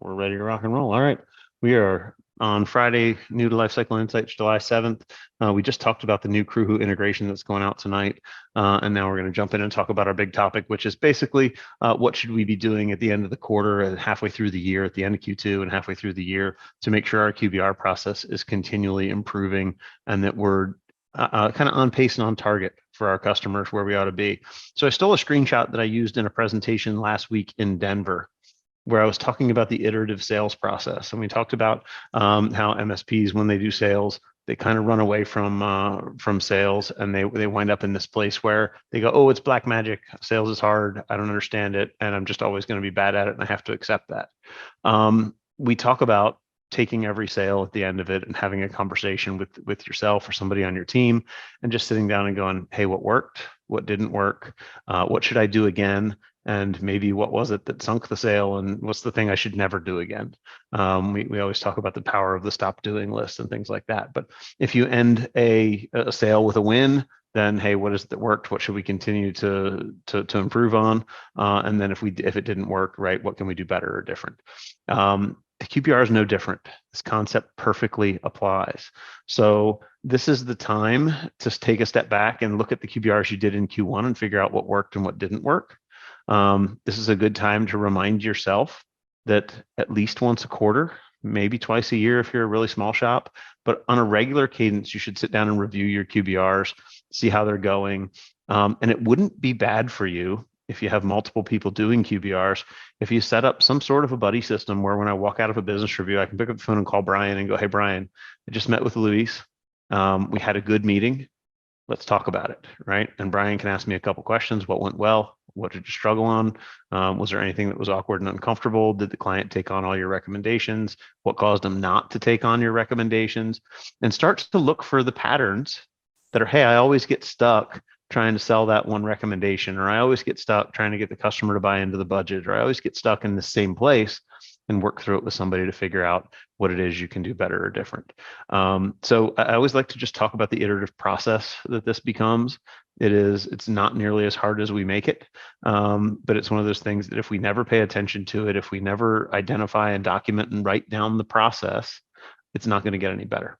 We're ready to rock and roll. All right. We are on Friday, new to Lifecycle Insights, July 7th. We just talked about the new Crewwho integration that's going out tonight. And now we're going to jump in and talk about our big topic, which is basically what should we be doing at the end of the quarter and halfway through the year, at the end of Q2 and halfway through the year to make sure our QBR process is continually improving and that we're kind of on pace and on target for our customers where we ought to be. So I stole a screenshot that I used in a presentation last week in Denver, where I was talking about the iterative sales process. And we talked about how MSPs, when they do sales, they kind of run away from sales, and they wind up in this place where they go, oh, it's black magic. Sales is hard. I don't understand it. And I'm just always going to be bad at it. And I have to accept that. We talk about taking every sale at the end of it and having a conversation with yourself or somebody on your team and just sitting down and going, hey, what worked? What didn't work? What should I do again? And maybe what was it that sunk the sale, and what's the thing I should never do again? We always talk about the power of the stop doing list and things like that. But if you end a sale with a win, then hey, what is it that worked? What should we continue to improve on? And then if it didn't work, right, what can we do better or different? The QBR is no different. This concept perfectly applies. So this is the time to take a step back and look at the QBRs you did in Q1 and figure out what worked and what didn't work. This is a good time to remind yourself that at least once a quarter, maybe twice a year if you're a really small shop, but on a regular cadence, you should sit down and review your QBRs, see how they're going. And it wouldn't be bad for you if you have multiple people doing QBRs, if you set up some sort of a buddy system where when I walk out of a business review, I can pick up the phone and call Brian and go, hey, Brian, I just met with Luis. We had a good meeting. Let's talk about it, right? And Brian can ask me a couple questions. What went well? What did you struggle on? Was there anything that was awkward and uncomfortable? Did the client take on all your recommendations? What caused them not to take on your recommendations? And start to look for the patterns that are, hey, I always get stuck trying to sell that one recommendation, or I always get stuck trying to get the customer to buy into the budget, or I always get stuck in the same place, and work through it with somebody to figure out what it is you can do better or different. So I always like to just talk about the iterative process that this becomes. It's not nearly as hard as we make it, but it's one of those things that if we never pay attention to it, if we never identify and document and write down the process, it's not going to get any better.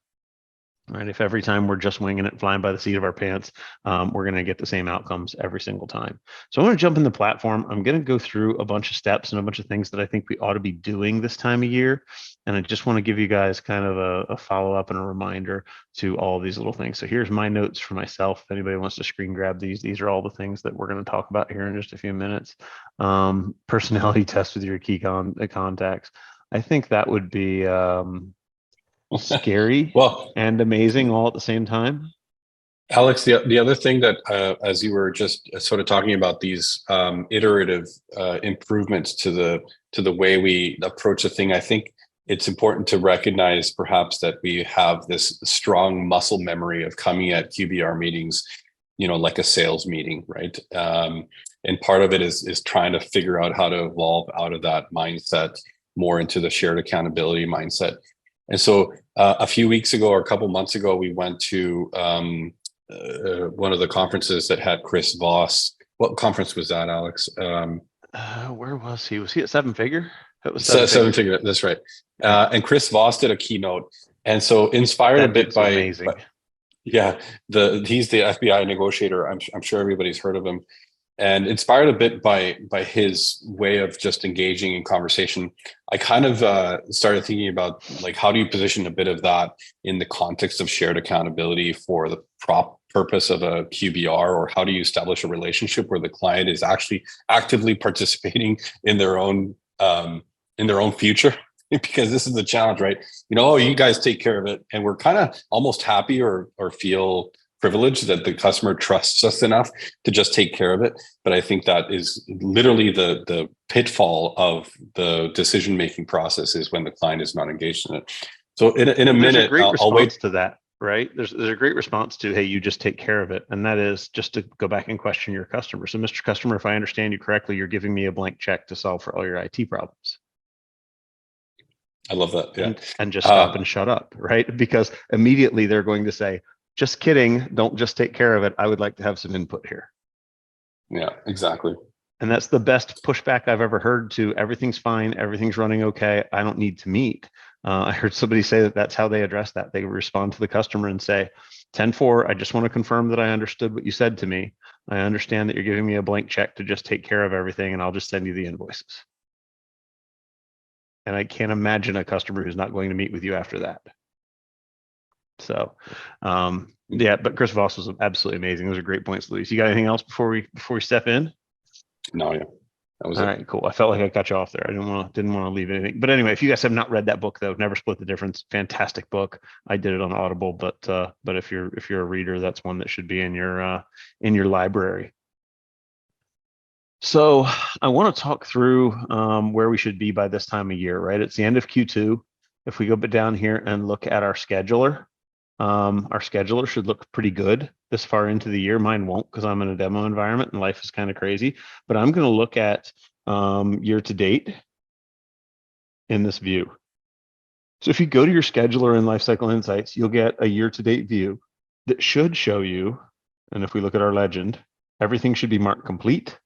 Right? If every time we're just winging it, flying by the seat of our pants, we're going to get the same outcomes every single time. So I'm going to jump in the platform. I'm going to go through a bunch of steps and a bunch of things that I think we ought to be doing this time of year. And I just want to give you guys kind of a follow-up and a reminder to all these little things. So here's my notes for myself. If anybody wants to screen grab these are all the things that we're going to talk about here in just a few minutes. Personality test with your key contacts. I think that would be scary well and amazing all at the same time. Alex, the other thing that as you were just sort of talking about these iterative improvements to the way we approach a thing, I think it's important to recognize perhaps that we have this strong muscle memory of coming at QBR meetings, like a sales meeting, right? And part of it is trying to figure out how to evolve out of that mindset more into the shared accountability mindset. And so a few weeks ago or a couple months ago, we went to one of the conferences that had Chris Voss. What conference was that, Alex? Where was he? Was he at Seven Figure? It was Seven Figure. That's right. And Chris Voss did a keynote. And so inspired a bit by, amazing. Yeah, he's the FBI negotiator. I'm sure everybody's heard of him. And inspired a bit by his way of just engaging in conversation, I kind of started thinking about, like, how do you position a bit of that in the context of shared accountability for the purpose of a QBR, or how do you establish a relationship where the client is actually actively participating in their own future? Because this is the challenge, right? You guys take care of it, and we're kind of almost happy or feel privilege that the customer trusts us enough to just take care of it. But I think that is literally the pitfall of the decision-making process, is when the client is not engaged in it. So in a minute, I'll wait to that, right? There's a great response to, hey, you just take care of it. And that is just to go back and question your customer. So Mr. Customer, if I understand you correctly, you're giving me a blank check to solve for all your IT problems. I love that. Yeah. And just stop and shut up, right? Because immediately they're going to say, just kidding, don't just take care of it. I would like to have some input here. Yeah, exactly. And that's the best pushback I've ever heard to everything's fine, everything's running okay, I don't need to meet. I heard somebody say that that's how they address that. They respond to the customer and say, 10-4, I just want to confirm that I understood what you said to me. I understand that you're giving me a blank check to just take care of everything, and I'll just send you the invoices. And I can't imagine a customer who's not going to meet with you after that. So, yeah, but Chris Voss was absolutely amazing. Those are great points, Luis. You got anything else before we step in? No, yeah, that was All it. right, cool. I felt like I cut you off there. I didn't want to leave anything. But anyway, if you guys have not read that book though, Never Split the Difference, fantastic book. I did it on Audible, but if you're a reader, that's one that should be in your library. So I want to talk through where we should be by this time of year, right? It's the end of Q2. If we go down here and look at our scheduler should look pretty good this far into the year. Mine won't because I'm in a demo environment and life is kind of crazy. But I'm going to look at year to date in this view. So if you go to your scheduler in Lifecycle Insights, you'll get a year to date view that should show you, and if we look at our legend, everything should be marked complete.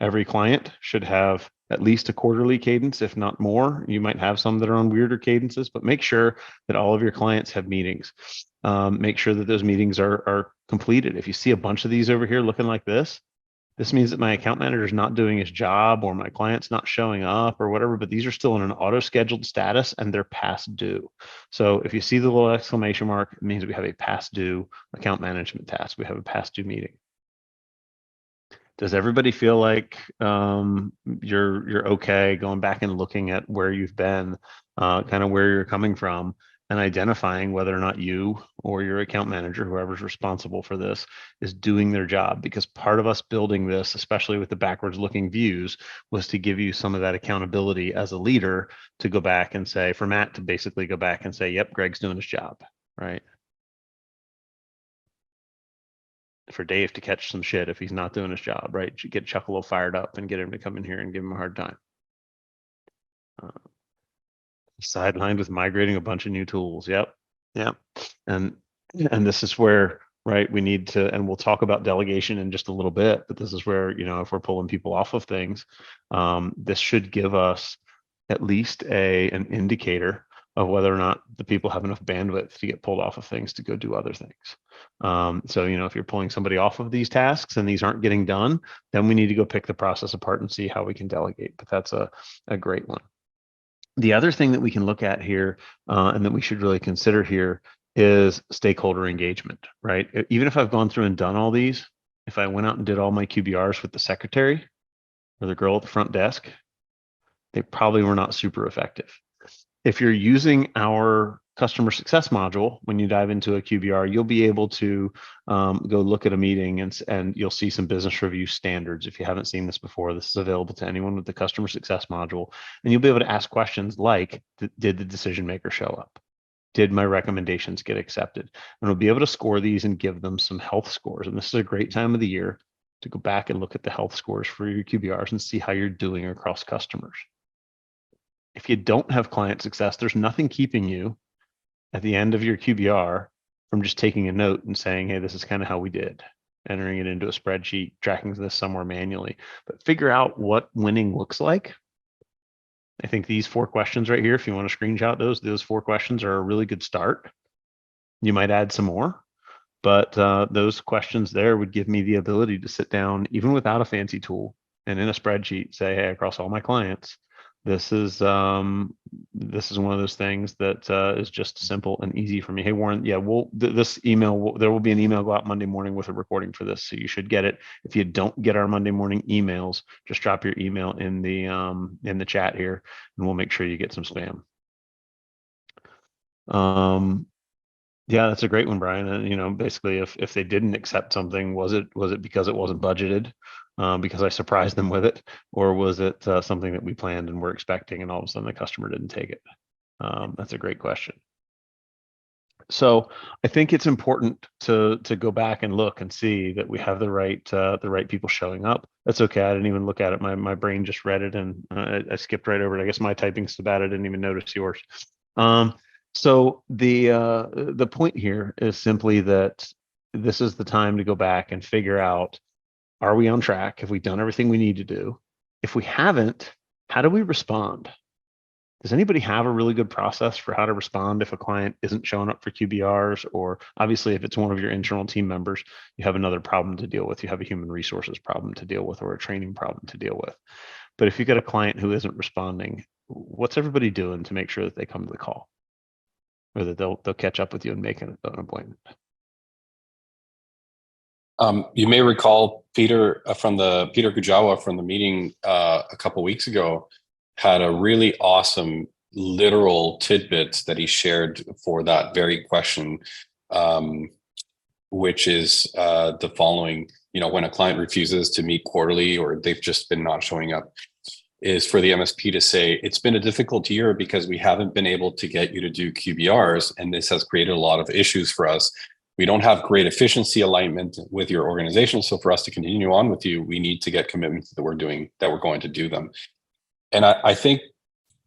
Every client should have at least a quarterly cadence, if not more. You might have some that are on weirder cadences, but make sure that all of your clients have meetings. Make sure that those meetings are completed. If you see a bunch of these over here looking like this means that my account manager is not doing his job or my client's not showing up or whatever, but these are still in an auto-scheduled status and they're past due. So if you see the little exclamation mark, it means we have a past due account management task. We have a past due meeting. Does everybody feel like you're okay going back and looking at where you've been, kind of where you're coming from, and identifying whether or not you or your account manager, whoever's responsible for this, is doing their job? Because part of us building this, especially with the backwards looking views, was to give you some of that accountability as a leader to go back and say, for Matt to basically go back and say, yep, Greg's doing his job, right? For Dave to catch some shit if he's not doing his job, right? Get Chuck a little fired up and get him to come in here and give him a hard time. Sidelined with migrating a bunch of new tools. Yep. And this is where, right, we need to, and we'll talk about delegation in just a little bit, but this is where, if we're pulling people off of things, this should give us at least an indicator of whether or not the people have enough bandwidth to get pulled off of things to go do other things. So, if you're pulling somebody off of these tasks and these aren't getting done, then we need to go pick the process apart and see how we can delegate. But that's a great one. The other thing that we can look at here and that we should really consider here is stakeholder engagement, right? Even if I've gone through and done all these, if I went out and did all my QBRs with the secretary or the girl at the front desk, they probably were not super effective. If you're using our customer success module, when you dive into a QBR, you'll be able to go look at a meeting and you'll see some business review standards. If you haven't seen this before, this is available to anyone with the customer success module. And you'll be able to ask questions like, did the decision maker show up? Did my recommendations get accepted? And we'll be able to score these and give them some health scores. And this is a great time of the year to go back and look at the health scores for your QBRs and see how you're doing across customers. If you don't have client success, there's nothing keeping you at the end of your QBR from just taking a note and saying, hey, this is kind of how we did, entering it into a spreadsheet, tracking this somewhere manually, but figure out what winning looks like. I think these 4 questions right here, if you want to screenshot those 4 questions are a really good start. You might add some more, but those questions there would give me the ability to sit down, even without a fancy tool, and in a spreadsheet say, hey, across all my clients, this is one of those things that is just simple and easy for me. Hey, Warren, yeah, there will be an email go out Monday morning with a recording for this, so you should get it. If you don't get our Monday morning emails, just drop your email in the chat here, and we'll make sure you get some spam. Yeah, that's a great one, Brian. And basically, if they didn't accept something, was it because it wasn't budgeted, because I surprised them with it, or was it something that we planned and were expecting, and all of a sudden the customer didn't take it? That's a great question. So I think it's important to go back and look and see that we have the right people showing up. That's okay. I didn't even look at it. My brain just read it and I skipped right over it. I guess my typing's so bad I didn't even notice yours. So the point here is simply that this is the time to go back and figure out Are we on track? Have we done everything we need to do? If we haven't, how do we respond? Does anybody have a really good process for how to respond if a client isn't showing up for QBRs? Or obviously, if it's one of your internal team members, you have another problem to deal with. You have a human resources problem to deal with or a training problem to deal with. But if you get a client who isn't responding, what's everybody doing to make sure that they come to the call or that they'll catch up with you and make an appointment? You may recall Peter Peter Kujawa from the meeting a couple weeks ago had a really awesome literal tidbit that he shared for that very question, which is the following. When a client refuses to meet quarterly or they've just been not showing up, is for the MSP to say, it's been a difficult year because we haven't been able to get you to do QBRs, and this has created a lot of issues for us. We don't have great efficiency alignment with your organization. So for us to continue on with you, we need to get commitments that we're going to do them. And I think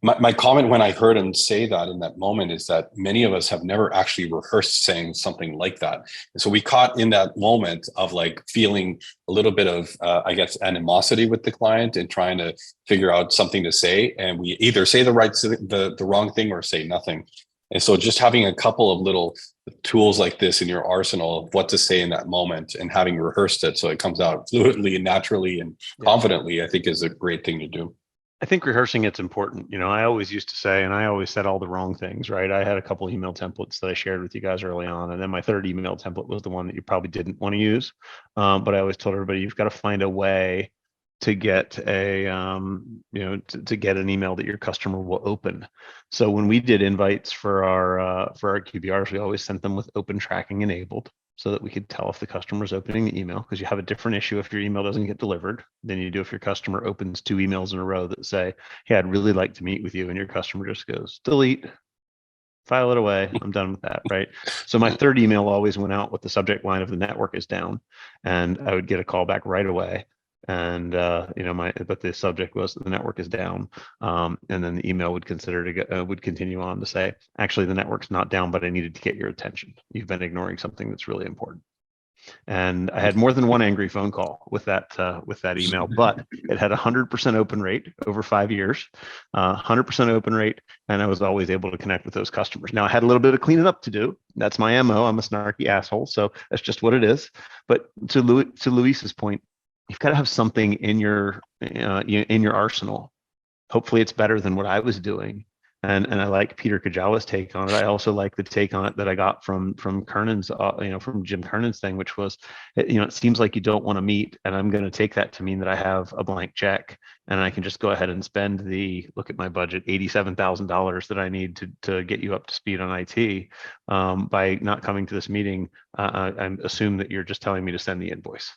my comment when I heard him say that in that moment is that many of us have never actually rehearsed saying something like that. And so we caught in that moment of like feeling a little bit of, I guess, animosity with the client and trying to figure out something to say. And we either say the wrong thing or say nothing. And so just having a couple of little tools like this in your arsenal of what to say in that moment and having rehearsed it so it comes out fluidly and naturally and confidently, I think is a great thing to do. I think rehearsing it's important. I always used to say, and I always said all the wrong things, right? I had a couple of email templates that I shared with you guys early on. And then my third email template was the one that you probably didn't want to use. But I always told everybody, you've got to find a way to get to get an email that your customer will open. So when we did invites for our QBRs, we always sent them with open tracking enabled, so that we could tell if the customer is opening the email, because you have a different issue if your email doesn't get delivered than you do if your customer opens 2 emails in a row that say, hey, I'd really like to meet with you, and your customer just goes, delete, file it away, I'm done with that, right? So my third email always went out with the subject line of the network is down, and I would get a call back right away. And but the subject was the network is down, and then the email would continue on to say, actually the network's not down, but I needed to get your attention. You've been ignoring something that's really important. And I had more than one angry phone call with that email, but it had 100% open rate over 5 years, 100% open rate, and I was always able to connect with those customers. Now I had a little bit of cleaning up to do. That's my MO. I'm a snarky asshole, so that's just what it is. But to Luis's point, you've got to have something in your arsenal. Hopefully it's better than what I was doing. And I like Peter Kajawa's take on it. I also like the take on it that I got from Kernan's, from Jim Kernan's thing, which was, it seems like you don't want to meet, and I'm going to take that to mean that I have a blank check and I can just go ahead and spend look at my budget, $87,000 that I need to get you up to speed on IT. By not coming to this meeting, I assume that you're just telling me to send the invoice.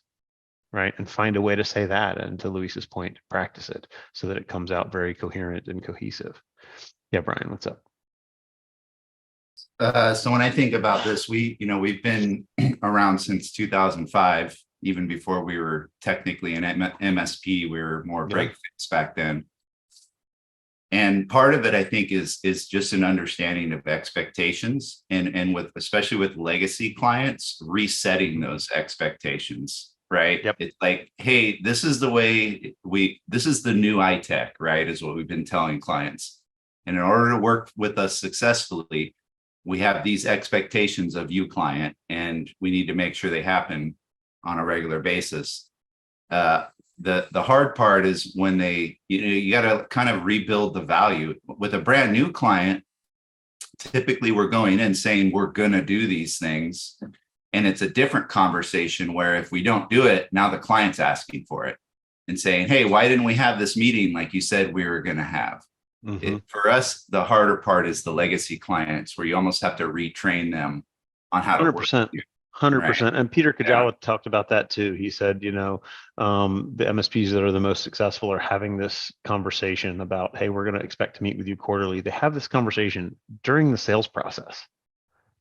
Right. And find a way to say that. And to Luis's point, practice it so that it comes out very coherent and cohesive. Yeah, Brian, what's up? So when I think about this, we've been around since 2005, even before we were technically an MSP. We were more break fix back then. And part of it, I think, is just an understanding of expectations, and especially with legacy clients, resetting those expectations. Right. Yep. It's like, hey, this is the way this is the new iTech, right? Is what we've been telling clients. And in order to work with us successfully, we have these expectations of you, client, and we need to make sure they happen on a regular basis. The hard part is when you got to kind of rebuild the value with a brand new client. Typically, we're going in saying we're going to do these things. And it's a different conversation where if we don't do it, now the client's asking for it and saying, hey, why didn't we have this meeting like you said we were going to have? Mm-hmm. For us, the harder part is the legacy clients, where you almost have to retrain them on how to 100%, work. 100%. Right? And Peter Kajawa talked about that too. He said, the MSPs that are the most successful are having this conversation about, hey, we're going to expect to meet with you quarterly. They have this conversation during the sales process,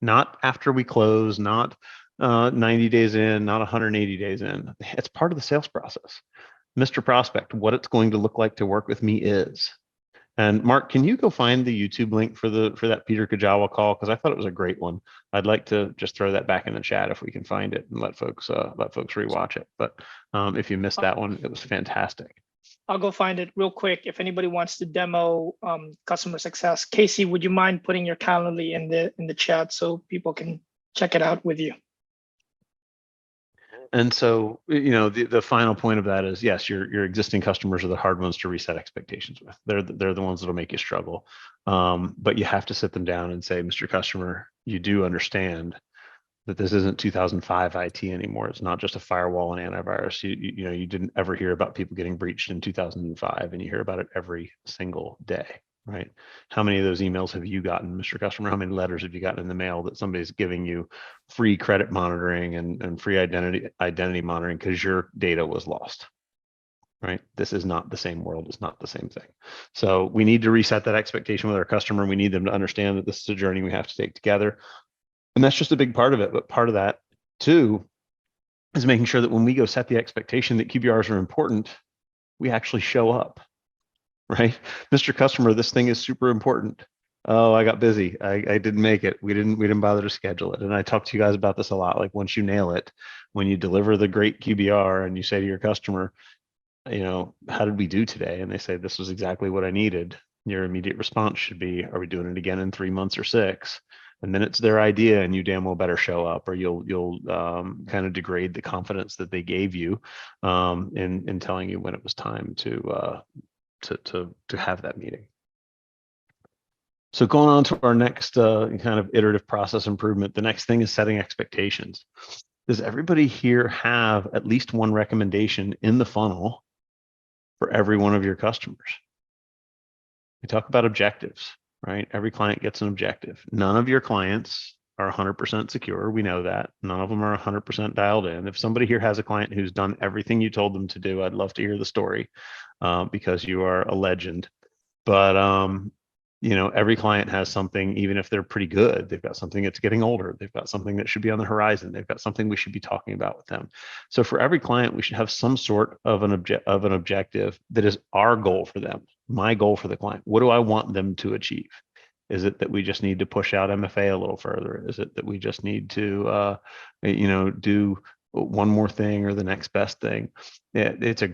not after we close, not 90 days in, not 180 days in. It's part of the sales process. Mr. Prospect, what it's going to look like to work with me is, And Mark, can you go find the YouTube link for that Peter Kajawa call? Because I thought it was a great one. I'd like to just throw that back in the chat if we can find it and let folks rewatch it. But if you missed that one, it was fantastic. I'll go find it real quick. If anybody wants to demo customer success, Casey, would you mind putting your Calendly in the chat so people can check it out with you? And so, you know, the final point of that is, yes, your existing customers are the hard ones to reset expectations with. They're the ones that'll make you struggle. But you have to sit them down and say, Mr. Customer, you do understand that this isn't 2005 IT anymore. It's not just a firewall and antivirus. You know, you didn't ever hear about people getting breached in 2005, and you hear about it every single day, right? How many of those emails have you gotten, Mr. Customer? How many letters have you gotten in the mail that somebody's giving you free credit monitoring and free identity monitoring because your data was lost? Right? This is not the same world. It's not the same thing. So we need to reset that expectation with our customer. We need them to understand that this is a journey we have to take together. And that's just a big part of it. But part of that too is making sure that when we go set the expectation that QBRs are important, we actually show up, right? Mr. Customer, this thing is super important. Oh, I got busy. I didn't make it. We didn't bother to schedule it. And I talk to you guys about this a lot. Like once you nail it, when you deliver the great QBR and you say to your customer, you know, how did we do today? And they say, this was exactly what I needed. Your immediate response should be, are we doing it again in 3 months or 6? And then it's their idea, and you damn well better show up, or you'll kind of degrade the confidence that they gave you in telling you when it was time to have that meeting. So going on to our next kind of iterative process improvement, the next thing is setting expectations. Does everybody here have at least one recommendation in the funnel for every one of your customers? We talk about objectives, right? Every client gets an objective. None of your clients are 100% secure. We know that. None of them are 100% dialed in. If somebody here has a client who's done everything you told them to do, I'd love to hear the story because you are a legend. But you know, every client has something, even if they're pretty good, they've got something that's getting older. They've got something that should be on the horizon. They've got something we should be talking about with them. So for every client, we should have some sort of an objective that is our goal for them, my goal for the client. What do I want them to achieve? Is it that we just need to push out MFA a little further? Is it that we just need to, you know, do one more thing or the next best thing? It's a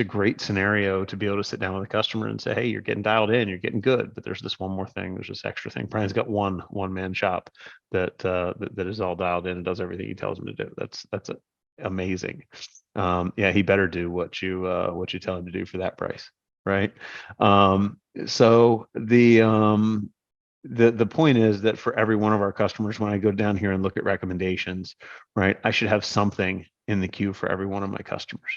great scenario to be able to sit down with a customer and say, hey, you're getting dialed in, you're getting good, but there's this one more thing, there's this extra thing. Brian's got one man shop that is all dialed in and does everything he tells him to do. That's amazing. Yeah, he better do what you tell him to do for that price, right? So the point is that for every one of our customers, when I go down here and look at recommendations, right, I should have something in the queue for every one of my customers.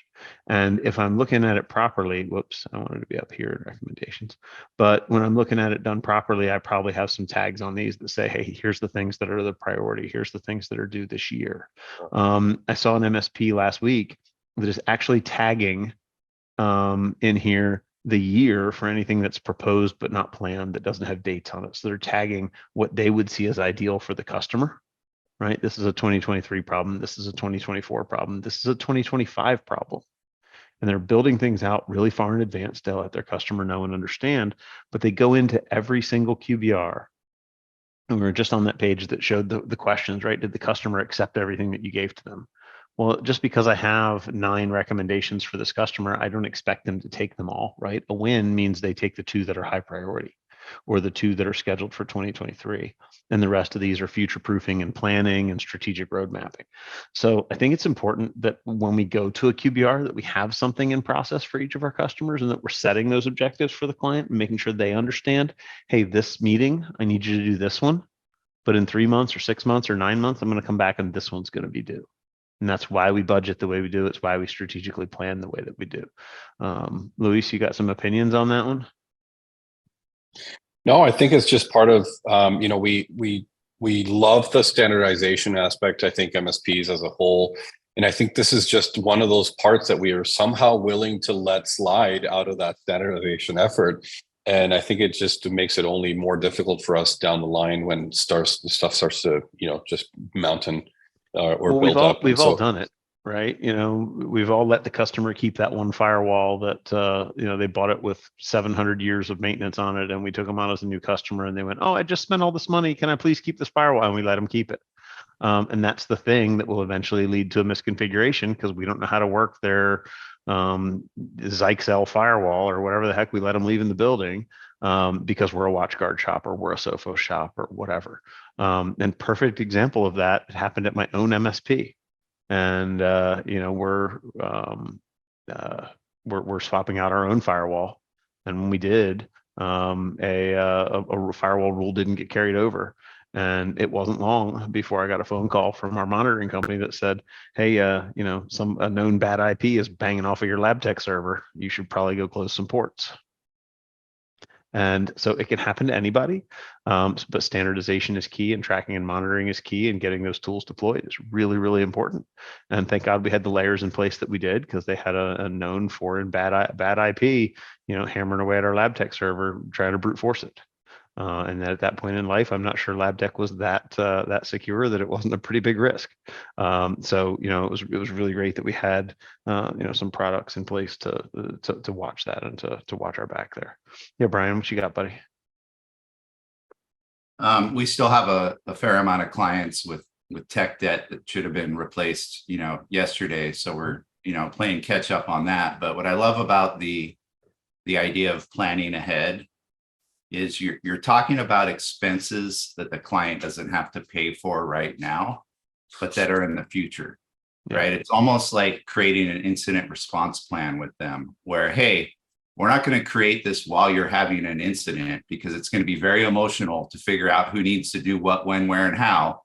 And if I'm looking at it properly, whoops, I wanted to be up here in recommendations. But when I'm looking at it done properly, I probably have some tags on these that say, hey, here's the things that are the priority. Here's the things that are due this year. I saw an MSP last week that is actually tagging in here the year for anything that's proposed but not planned that doesn't have dates on it. So they're tagging what they would see as ideal for the customer, right? This is a 2023 problem. This is a 2024 problem. This is a 2025 problem. And they're building things out really far in advance to let their customer know and understand, but they go into every single QBR. And we were just on that page that showed the questions, right? Did the customer accept everything that you gave to them? Well, just because I have 9 recommendations for this customer, I don't expect them to take them all, right? A win means they take the 2 that are high priority or the 2 that are scheduled for 2023. And the rest of these are future proofing and planning and strategic road mapping. So I think it's important that when we go to a QBR that we have something in process for each of our customers and that we're setting those objectives for the client and making sure they understand, hey, this meeting, I need you to do this one, but in 3 months or 6 months or 9 months, I'm going to come back and this one's going to be due. And that's why we budget the way we do. It's why we strategically plan the way that we do. Luis, you got some opinions on that one? No, I think it's just part of, you know, we love the standardization aspect. I think MSPs as a whole, and I think this is just one of those parts that we are somehow willing to let slide out of that standardization effort. And I think it just makes it only more difficult for us down the line when stuff starts to, you know, just mountain or well, build up. We've all done it. right? We've all let the customer keep that one firewall that, they bought it with 700 years of maintenance on it. And we took them on as a new customer and they went, oh, I just spent all this money. Can I please keep this firewall? And we let them keep it. And that's the thing that will eventually lead to a misconfiguration because we don't know how to work their Zyxel firewall or whatever the heck we let them leave in the building because we're a WatchGuard shop or we're a Sophos shop or whatever. And perfect example of that happened at my own MSP. And we're swapping out our own firewall, and when we did, a firewall rule didn't get carried over, and it wasn't long before I got a phone call from our monitoring company that said, "Hey, a known bad IP is banging off of your lab tech server. You should probably go close some ports." And so it can happen to anybody, but standardization is key and tracking and monitoring is key, and getting those tools deployed is really, really important. And thank God we had the layers in place that we did, because they had a known foreign bad IP, hammering away at our lab tech server, trying to brute force it. And at that point in life, I'm not sure lab tech was that secure that it wasn't a pretty big risk. So it was really great that we had some products in place to watch that and to watch our back there. Yeah, Brian, what you got, buddy? We still have a fair amount of clients with tech debt that should have been replaced, yesterday. So we're playing catch up on that. But what I love about the idea of planning ahead is you're talking about expenses that the client doesn't have to pay for right now, but that are in the future, right? It's almost like creating an incident response plan with them where, hey, we're not going to create this while you're having an incident because it's going to be very emotional to figure out who needs to do what, when, where, and how.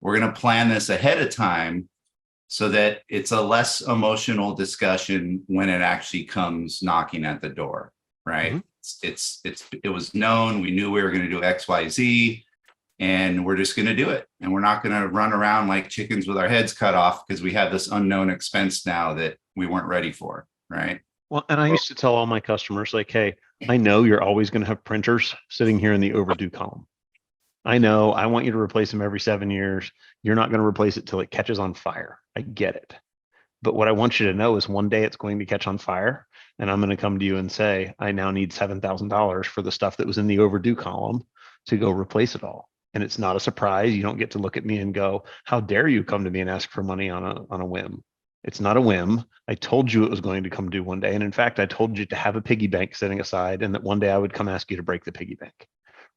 We're going to plan this ahead of time so that it's a less emotional discussion when it actually comes knocking at the door, right? Mm-hmm. It was known. We knew we were going to do X, Y, Z, and we're just going to do it. And we're not going to run around like chickens with our heads cut off because we have this unknown expense now that we weren't ready for, right? Well, and I used to tell all my customers, like, hey, I know you're always going to have printers sitting here in the overdue column. I know I want you to replace them every 7 years. You're not going to replace it till it catches on fire. I get it. But what I want you to know is one day it's going to catch on fire, and I'm going to come to you and say, I now need $7,000 for the stuff that was in the overdue column to go replace it all. And it's not a surprise. You don't get to look at me and go, how dare you come to me and ask for money on a whim? It's not a whim. I told you it was going to come due one day. And in fact, I told you to have a piggy bank sitting aside and that one day I would come ask you to break the piggy bank.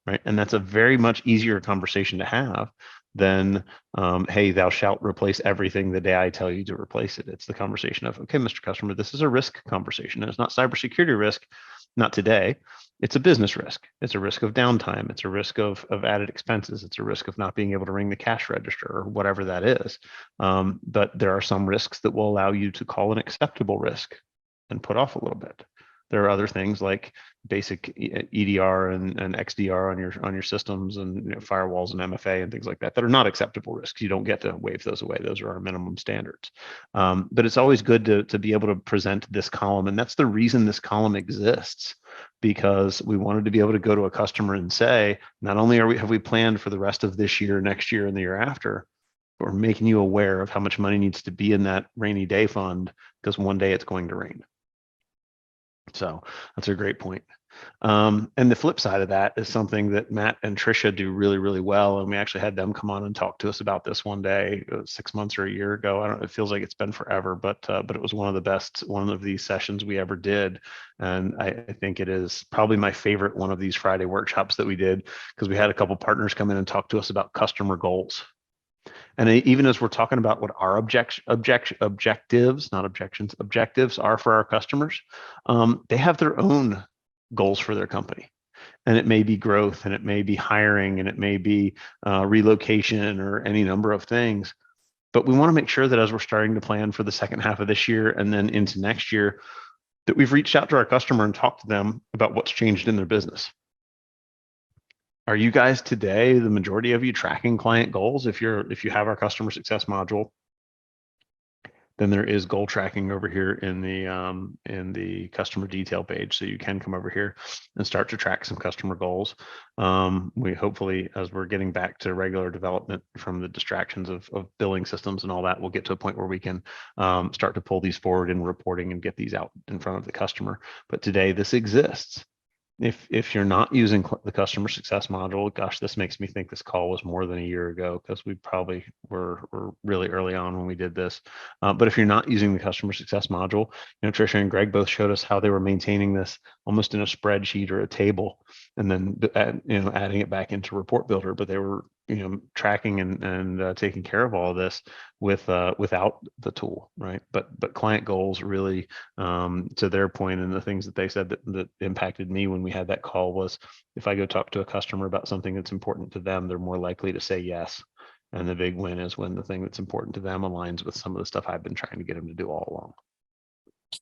Right. And that's a very much easier conversation to have than, hey, thou shalt replace everything the day I tell you to replace it. It's the conversation of, okay, Mr. Customer, this is a risk conversation. And it's not cybersecurity risk, not today. It's a business risk. It's a risk of downtime. It's a risk of added expenses. It's a risk of not being able to ring the cash register or whatever that is. But there are some risks that will allow you to call an acceptable risk and put off a little bit. There are other things like basic EDR and XDR on your systems and firewalls and MFA and things like that that are not acceptable risks. You don't get to waive those away. Those are our minimum standards. But it's always good to be able to present this column, and that's the reason this column exists, because we wanted to be able to go to a customer and say, not only have we planned for the rest of this year, next year, and the year after, but we're making you aware of how much money needs to be in that rainy day fund because one day it's going to rain. So that's a great point. And the flip side of that is something that Matt and Trisha do really, really well. And we actually had them come on and talk to us about this one day, 6 months or a year ago. I don't know, it feels like it's been forever, but it was one of the best, one of these sessions we ever did. And I think it is probably my favorite one of these Friday workshops that we did, because we had a couple partners come in and talk to us about customer goals. And even as we're talking about what our objectives are for our customers, they have their own goals for their company. And it may be growth, and it may be hiring, and it may be relocation, or any number of things. But we want to make sure that as we're starting to plan for the second half of this year and then into next year, that we've reached out to our customer and talked to them about what's changed in their business. Are you guys today, the majority of you, tracking client goals? If you have our customer success module, then there is goal tracking over here in the customer detail page. So you can come over here and start to track some customer goals. We hopefully, as we're getting back to regular development from the distractions of billing systems and all that, we'll get to a point where we can start to pull these forward in reporting and get these out in front of the customer. But today this exists. If you're not using the customer success module, gosh, this makes me think this call was more than a year ago, because we probably were really early on when we did this. But if you're not using the customer success module, Tricia and Greg both showed us how they were maintaining this almost in a spreadsheet or a table, and then adding it back into Report Builder. But they were tracking and taking care of all of this without the tool, right? But client goals really, to their point, and the things that they said that impacted me when we had that call was, if I go talk to a customer about something that's important to them, they're more likely to say yes. And the big win is when the thing that's important to them aligns with some of the stuff I've been trying to get them to do all along.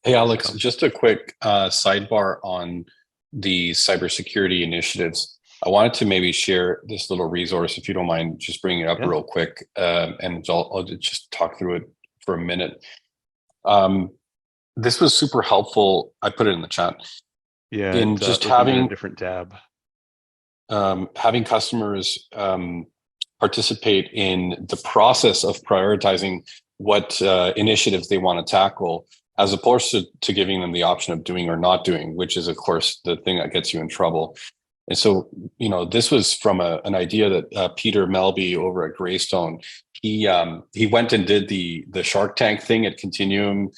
Hey, Alex, just a quick sidebar on the cybersecurity initiatives. I wanted to maybe share this little resource, if you don't mind, just bringing it up real quick, and I'll just talk through it for a minute. This was super helpful. I put it in the chat. Yeah, in just having a different tab, having customers participate in the process of prioritizing what initiatives they want to tackle, as opposed to giving them the option of doing or not doing, which is, of course, the thing that gets you in trouble. And so, this was from an idea that Peter Melby over at Greystone, he went and did the Shark Tank thing at Continuum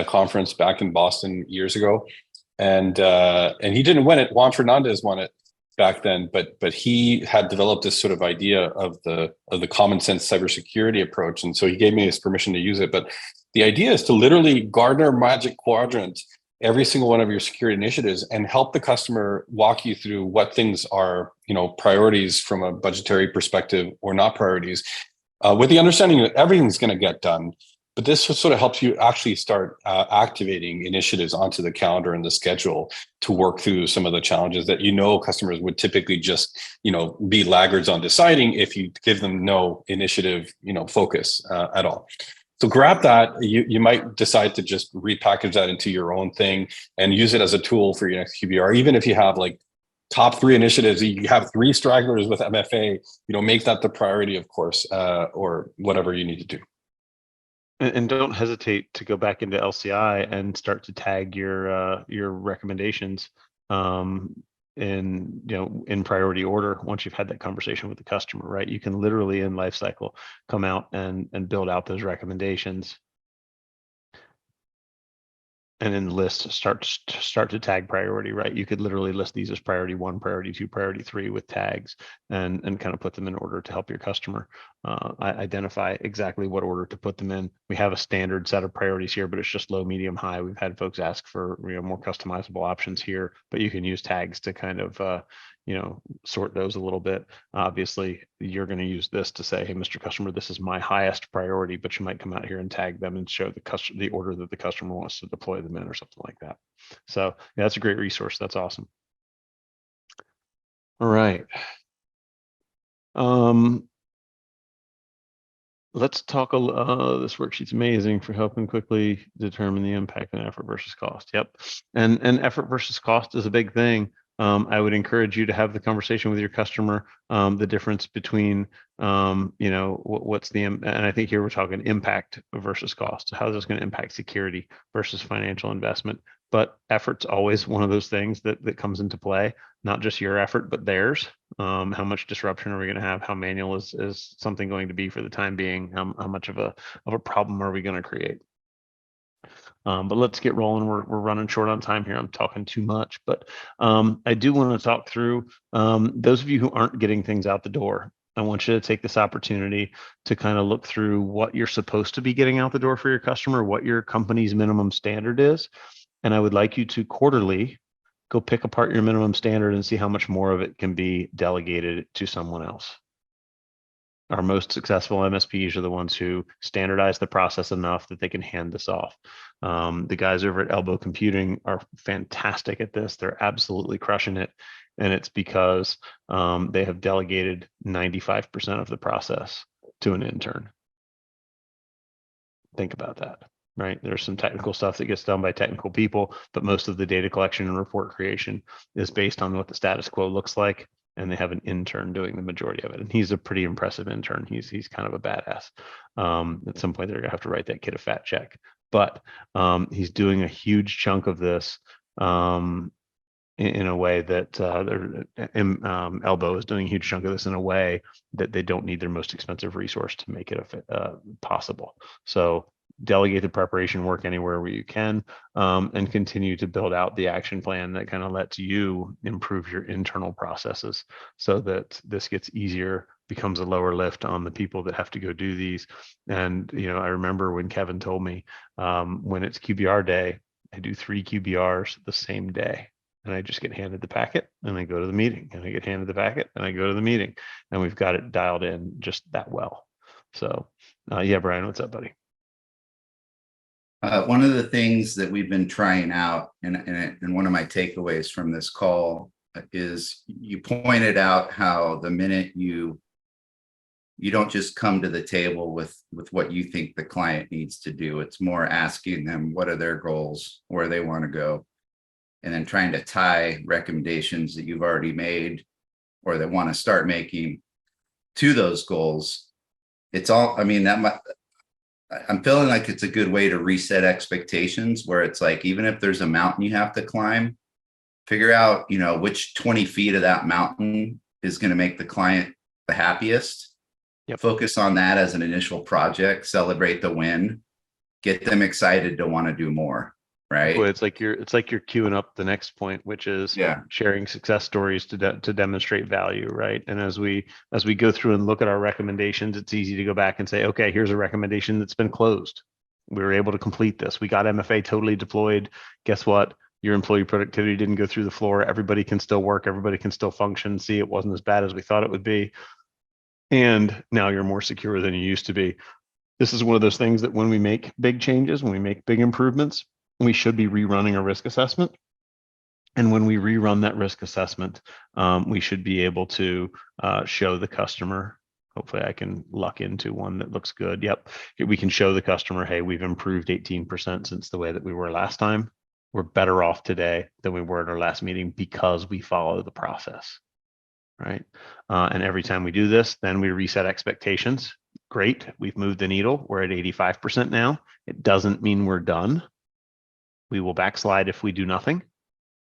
conference back in Boston years ago, and he didn't win it. Juan Fernandez won it back then, but he had developed this sort of idea of the common sense cybersecurity approach, and so he gave me his permission to use it. But the idea is to literally Gartner Magic Quadrant every single one of your security initiatives and help the customer walk you through what things are, priorities from a budgetary perspective or not priorities, with the understanding that everything's going to get done. But this sort of helps you actually start activating initiatives onto the calendar and the schedule to work through some of the challenges that customers would typically just be laggards on deciding if you give them no initiative focus at all. So grab that. You might decide to just repackage that into your own thing and use it as a tool for your next QBR. Even if you have like top 3 initiatives, you have 3 stragglers with MFA, make that the priority, of course, or whatever you need to do. And don't hesitate to go back into LCI and start to tag your recommendations in priority order. Once you've had that conversation with the customer, right? You can literally in lifecycle come out and build out those recommendations, and then start to tag priority, right? You could literally list these as priority 1, priority 2, priority 3 with tags, and kind of put them in order to help your customer identify exactly what order to put them in. We have a standard set of priorities here, but it's just low, medium, high. We've had folks ask for more customizable options here, but you can use tags to kind of sort those a little bit. Obviously, you're going to use this to say, hey, Mr. Customer, this is my highest priority, but you might come out here and tag them and show the order that the customer wants to deploy them in or something like that. So yeah, that's a great resource. That's awesome. All right. Let's talk. This worksheet's amazing for helping quickly determine the impact and effort versus cost. Yep, and effort versus cost is a big thing. I would encourage you to have the conversation with your customer, the difference between, what's the, and I think here we're talking impact versus cost. How is this going to impact security versus financial investment? But effort's always one of those things that comes into play, not just your effort, but theirs. How much disruption are we going to have? How manual is something going to be for the time being? How much of a problem are we going to create? But let's get rolling. We're running short on time here. I'm talking too much, but I do want to talk through those of you who aren't getting things out the door. I want you to take this opportunity to kind of look through what you're supposed to be getting out the door for your customer, what your company's minimum standard is. And I would like you to quarterly go pick apart your minimum standard and see how much more of it can be delegated to someone else. Our most successful MSPs are the ones who standardize the process enough that they can hand this off. The guys over at Elbow Computing are fantastic at this. They're absolutely crushing it. And it's because they have delegated 95% of the process to an intern. Think about that. right? There's some technical stuff that gets done by technical people, but most of the data collection and report creation is based on what the status quo looks like. And they have an intern doing the majority of it. And he's a pretty impressive intern. He's kind of a badass. At some point, they're gonna have to write that kid a fat check. But he's doing a huge chunk of this in a way that Elbow is doing a huge chunk of this in a way that they don't need their most expensive resource to make it possible. So delegate the preparation work anywhere where you can, and continue to build out the action plan that kind of lets you improve your internal processes so that this gets easier, becomes a lower lift on the people that have to go do these. And, I remember when Kevin told me, when it's QBR day, I do 3 QBRs the same day. And I just get handed the packet and I go to the meeting, and I get handed the packet and I go to the meeting, and we've got it dialed in just that well. So yeah, Brian, what's up, buddy? One of the things that we've been trying out, and one of my takeaways from this call is you pointed out how the minute you don't just come to the table with what you think the client needs to do. It's more asking them what are their goals, where they want to go, and then trying to tie recommendations that you've already made or that want to start making to those goals. It's all, I mean, I'm feeling like it's a good way to reset expectations, where it's like, even if there's a mountain you have to climb, figure out, which 20 feet of that mountain is going to make the client the happiest. Yep. Focus on that as an initial project, celebrate the win, get them excited to want to do more. Right. Well, it's like you're queuing up the next point, which is sharing success stories to demonstrate value, right? And as we go through and look at our recommendations, it's easy to go back and say, okay, here's a recommendation that's been closed. We were able to complete this. We got MFA totally deployed. Guess what? Your employee productivity didn't go through the floor. Everybody can still work. Everybody can still function. See, it wasn't as bad as we thought it would be. And now you're more secure than you used to be. This is one of those things that when we make big changes, when we make big improvements, we should be rerunning a risk assessment. And when we rerun that risk assessment, we should be able to show the customer, hopefully I can luck into one that looks good. Yep, we can show the customer, hey, we've improved 18% since the way that we were last time. We're better off today than we were at our last meeting because we follow the process, right? And every time we do this, then we reset expectations. Great, we've moved the needle. We're at 85% now. It doesn't mean we're done. We will backslide if we do nothing,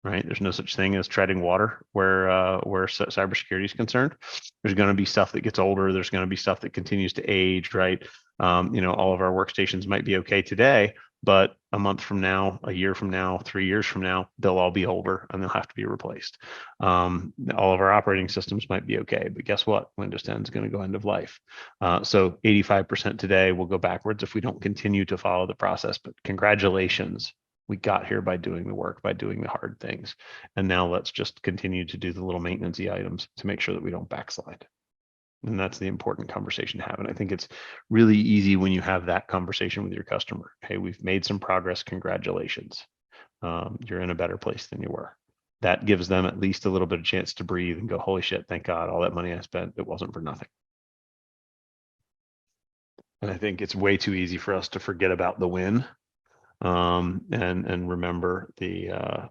right? There's no such thing as treading water where cybersecurity is concerned. There's going to be stuff that gets older. There's going to be stuff that continues to age, right? All of our workstations might be okay today, but a month from now, a year from now, 3 years from now, they'll all be older and they'll have to be replaced. All of our operating systems might be okay, but guess what? Windows 10 is going to go end of life. So 85% today will go backwards if we don't continue to follow the process, but congratulations. We got here by doing the work, by doing the hard things. And now let's just continue to do the little maintenance-y items to make sure that we don't backslide. And that's the important conversation to have. And I think it's really easy when you have that conversation with your customer. Hey, we've made some progress. Congratulations. You're in a better place than you were. That gives them at least a little bit of chance to breathe and go, holy shit, thank God, all that money I spent, it wasn't for nothing. And I think it's way too easy for us to forget about the win. And remember the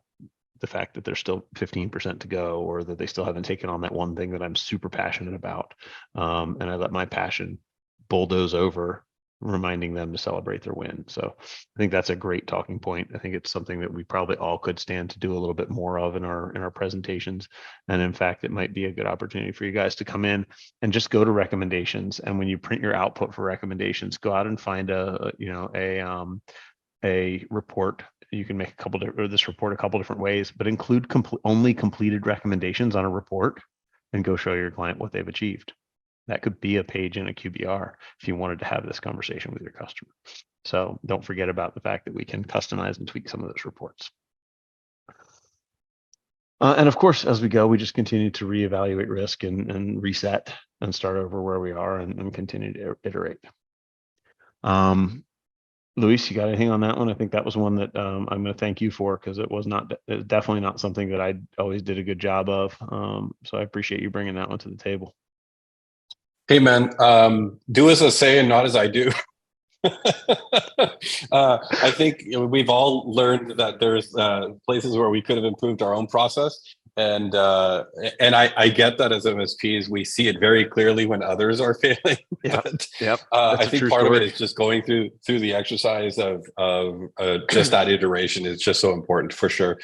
fact that there's still 15% to go, or that they still haven't taken on that one thing that I'm super passionate about. And I let my passion bulldoze over, reminding them to celebrate their win. So I think that's a great talking point. I think it's something that we probably all could stand to do a little bit more of in our presentations. And in fact, it might be a good opportunity for you guys to come in and just go to recommendations. And when you print your output for recommendations, go out and find a report. You can make this report a couple different ways, but include only completed recommendations on a report and go show your client what they've achieved. That could be a page in a QBR if you wanted to have this conversation with your customer. So don't forget about the fact that we can customize and tweak some of those reports. And of course, as we go, we just continue to reevaluate risk and reset and start over where we are and continue to iterate. Luis, you got anything on that one? I think that was one that I'm going to thank you for, because it was definitely not something that I always did a good job of. So I appreciate you bringing that one to the table. Hey, man, do as I say and not as I do. I think we've all learned that there's places where we could have improved our own process, and I get that as MSPs we see it very clearly when others are failing. Yeah, But yep. I That's a think true part of it story. is just going through the exercise of just that iteration is just so important for sure.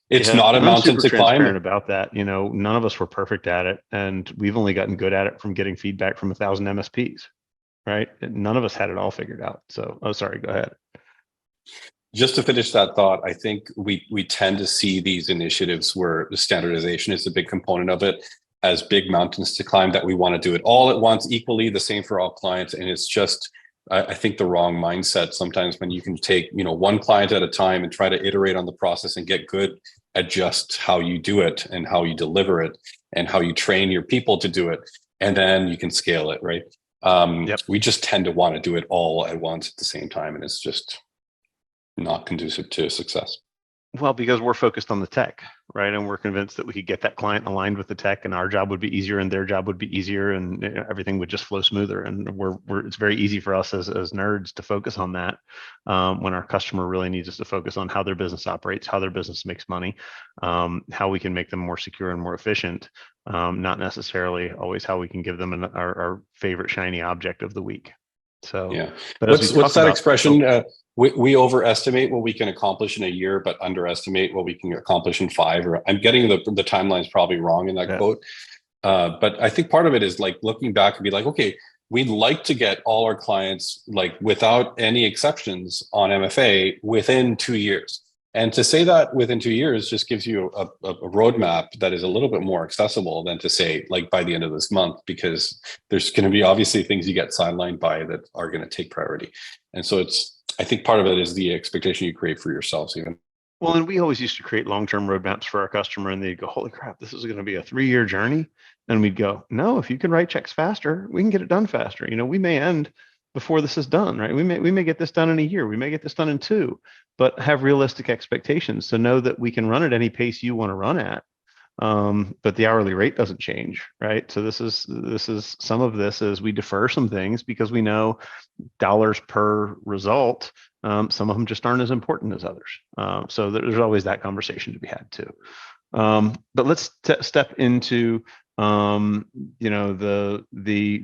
It's Yeah, not a and I'm mountain super to climb. transparent about that. You know, none of us were perfect at it, and we've only gotten good at it from getting feedback from 1,000 MSPs, right? And none of us had it all figured out. So, oh, sorry, go ahead. Just to finish that thought, I think we tend to see these initiatives where the standardization is a big component of it as big mountains to climb, that we want to do it all at once, equally the same for all clients. And it's just, I think, the wrong mindset sometimes when you can take, one client at a time and try to iterate on the process and get good at just how you do it and how you deliver it and how you train your people to do it. And then you can scale it, right? Yep. We just tend to want to do it all at once at the same time. And it's just not conducive to success. Well, because we're focused on the tech, right? And we're convinced that we could get that client aligned with the tech, and our job would be easier, and their job would be easier, and everything would just flow smoother. And it's very easy for us as nerds to focus on that, when our customer really needs us to focus on how their business operates, how their business makes money, how we can make them more secure and more efficient. Not necessarily always how we can give them our favorite shiny object of the week. So, yeah. but What's that expression? We overestimate what we can accomplish in a year, but underestimate what we can accomplish in 5. Or I'm getting the timelines probably wrong in that quote. But I think part of it is like looking back and be like, okay, we'd like to get all our clients, like without any exceptions, on MFA within 2 years. And to say that within 2 years just gives you a roadmap that is a little bit more accessible than to say like by the end of this month, because there's going to be obviously things you get sidelined by that are going to take priority. And so I think part of it is the expectation you create for yourselves even. Well, and we always used to create long-term roadmaps for our customer, and they'd go, holy crap, this is going to be a 3-year journey. And we'd go, no, if you can write checks faster, we can get it done faster. We may end before this is done, right? We may get this done in a year. We may get this done in 2, but have realistic expectations to know that we can run at any pace you want to run at. But the hourly rate doesn't change, right? So this is some of this is we defer some things because we know dollars per result. Some of them just aren't as important as others. So there's always that conversation to be had too. But let's step into the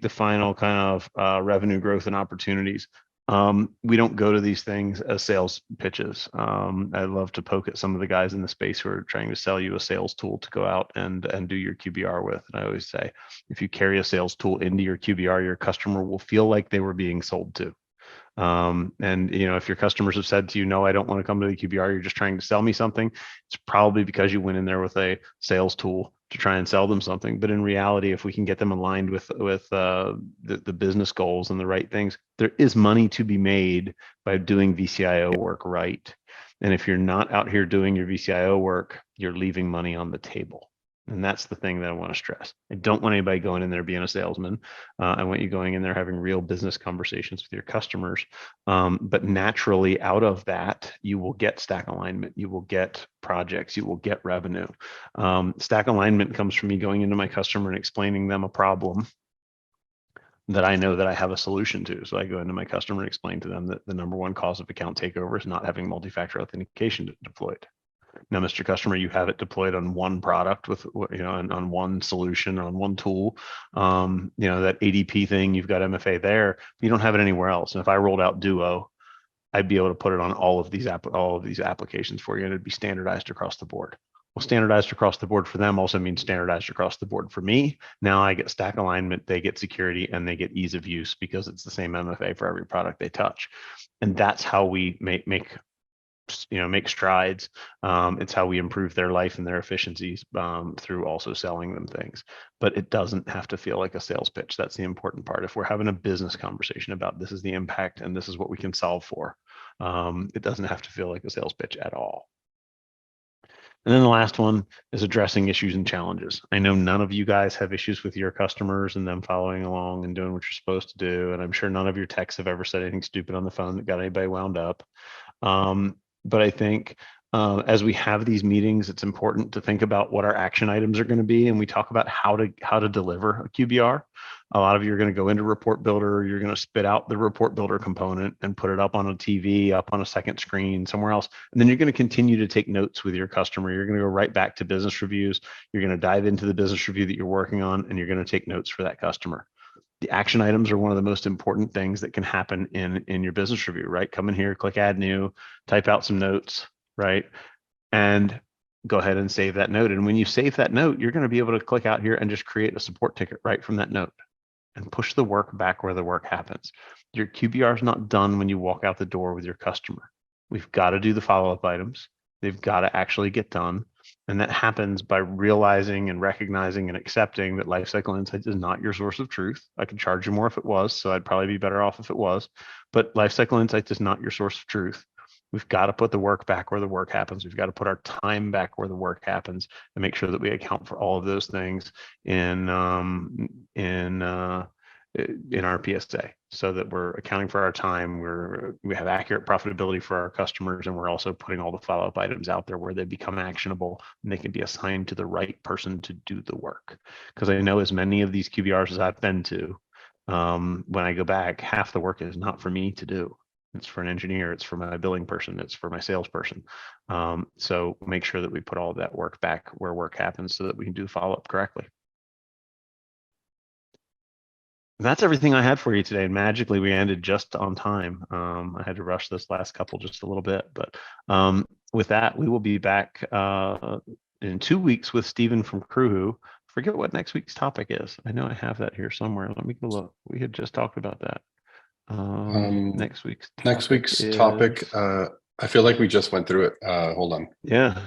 final kind of revenue growth and opportunities. We don't go to these things as sales pitches. I love to poke at some of the guys in the space who are trying to sell you a sales tool to go out and do your QBR with. And I always say, if you carry a sales tool into your QBR, your customer will feel like they were being sold to. And if your customers have said to you, no, I don't want to come to the QBR, you're just trying to sell me something, it's probably because you went in there with a sales tool to try and sell them something. But in reality, if we can get them aligned with the business goals and the right things, there is money to be made by doing VCIO work right. And if you're not out here doing your VCIO work, you're leaving money on the table. And that's the thing that I want to stress. I don't want anybody going in there being a salesman. I want you going in there having real business conversations with your customers. But naturally, out of that, you will get stack alignment. You will get projects. You will get revenue. Stack alignment comes from me going into my customer and explaining them a problem that I know that I have a solution to. So I go into my customer and explain to them that the number one cause of account takeover is not having multi-factor authentication deployed. Now, Mr. Customer, you have it deployed on one product with, on one solution, on one tool. That ADP thing, you've got MFA there, but you don't have it anywhere else. And if I rolled out Duo, I'd be able to put it on all of these applications for you, and it'd be standardized across the board. Well, standardized across the board for them also means standardized across the board for me. Now I get stack alignment, they get security, and they get ease of use because it's the same MFA for every product they touch. And that's how we make strides. It's how we improve their life and their efficiencies through also selling them things. But it doesn't have to feel like a sales pitch. That's the important part. If we're having a business conversation about this is the impact and this is what we can solve for, it doesn't have to feel like a sales pitch at all. And then the last one is addressing issues and challenges. I know none of you guys have issues with your customers and them following along and doing what you're supposed to do. And I'm sure none of your techs have ever said anything stupid on the phone that got anybody wound up. But I think as we have these meetings, it's important to think about what our action items are going to be, and we talk about how to deliver a QBR. A lot of you are going to go into Report Builder, you're going to spit out the Report Builder component and put it up on a TV, up on a second screen, somewhere else. And then you're going to continue to take notes with your customer. You're going to go right back to business reviews. You're going to dive into the business review that you're working on, and you're going to take notes for that customer. The action items are one of the most important things that can happen in your business review, right? Come in here, click add new, type out some notes, right? And go ahead and save that note. And when you save that note, you're going to be able to click out here and just create a support ticket right from that note and push the work back where the work happens. Your QBR is not done when you walk out the door with your customer. We've got to do the follow-up items. They've got to actually get done. And that happens by realizing and recognizing and accepting that Lifecycle Insights is not your source of truth. I could charge you more if it was, so I'd probably be better off if it was. But Lifecycle Insights is not your source of truth. We've got to put the work back where the work happens. We've got to put our time back where the work happens and make sure that we account for all of those things in our PSA, so that we're accounting for our time. We have accurate profitability for our customers, and we're also putting all the follow-up items out there where they become actionable and they can be assigned to the right person to do the work. Because I know as many of these QBRs as I've been to, when I go back, half the work is not for me to do. It's for an engineer, it's for my billing person, it's for my salesperson. So make sure that we put all of that work back where work happens so that we can do follow-up correctly. That's everything I had for you today. And magically, we ended just on time. I had to rush this last couple just a little bit, but with that, we will be back in 2 weeks with Stephen from Crewho. Forget what next week's topic is. I know I have that here somewhere. Let me go look. We had just talked about that. Next week's topic. I feel like we just went through it. Hold on. Yeah.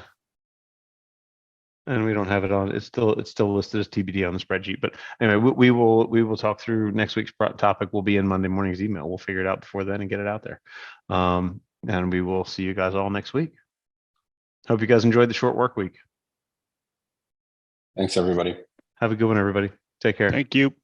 And we don't have it on. It's still listed as TBD on the spreadsheet. But anyway, we will talk through next week's topic. Will be in Monday morning's email. We'll figure it out before then and get it out there. And we will see you guys all next week. Hope you guys enjoyed the short work week. Thanks, everybody. Have a good one, everybody. Take care. Thank you.